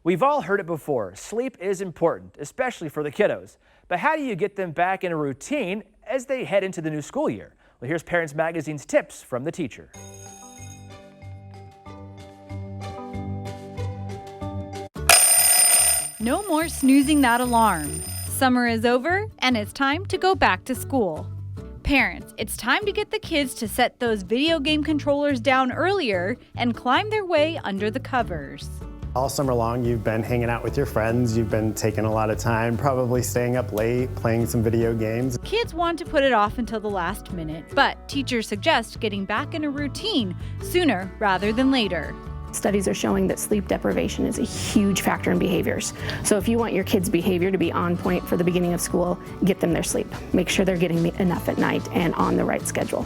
We've all heard it before. Sleep is important, especially for the kiddos. But how do you get them back in a routine as they head into the new school year? Well, here's Parents Magazine's tips from the teacher. No more snoozing that alarm. Summer is over and it's time to go back to school. Parents, it's time to get the kids to set those video game controllers down earlier and climb their way under the covers. All summer long, you've been hanging out with your friends, you've been taking a lot of time, probably staying up late, playing some video games. Kids want to put it off until the last minute, but teachers suggest getting back in a routine sooner rather than later. Studies are showing that sleep deprivation is a huge factor in behaviors. So if you want your kids' behavior to be on point for the beginning of school, get them their sleep. Make sure they're getting enough at night and on the right schedule.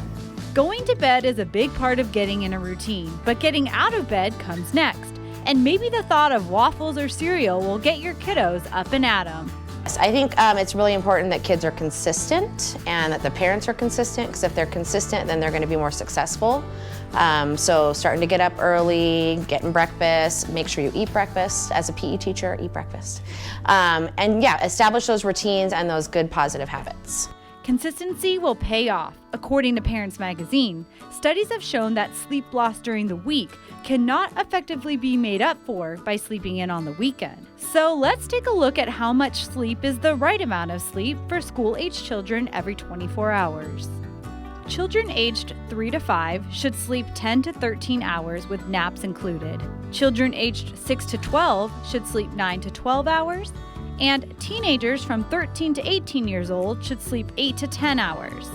Going to bed is a big part of getting in a routine, but getting out of bed comes next. And maybe the thought of waffles or cereal will get your kiddos up and at 'em. I think it's really important that kids are consistent and that the parents are consistent, because if they're consistent, then they're going to be more successful. So starting to get up early, getting breakfast, make sure you eat breakfast. As a PE teacher, eat breakfast. And yeah, establish those routines and those good positive habits. Consistency will pay off. According to Parents Magazine, studies have shown that sleep loss during the week cannot effectively be made up for by sleeping in on the weekend. So let's take a look at how much sleep is the right amount of sleep for school-aged children every 24 hours. Children aged 3 to 5 should sleep 10 to 13 hours with naps included. Children aged 6 to 12 should sleep 9 to 12 hours. And teenagers from 13 to 18 years old should sleep 8 to 10 hours.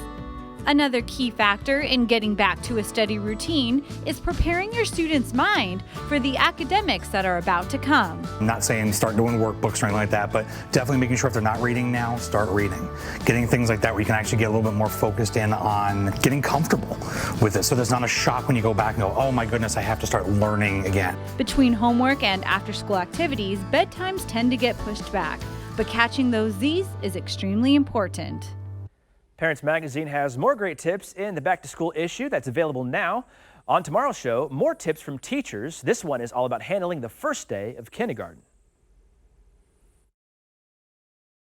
Another key factor in getting back to a steady routine is preparing your student's mind for the academics that are about to come. I'm not saying start doing workbooks or anything like that, but definitely making sure if they're not reading now, start reading. Getting things like that where you can actually get a little bit more focused in on getting comfortable with it, so there's not a shock when you go back and go, oh my goodness, I have to start learning again. Between homework and after-school activities, bedtimes tend to get pushed back, but catching those Z's is extremely important. Parents Magazine has more great tips in the back-to-school issue that's available now. On tomorrow's show, more tips from teachers. This one is all about handling the first day of kindergarten.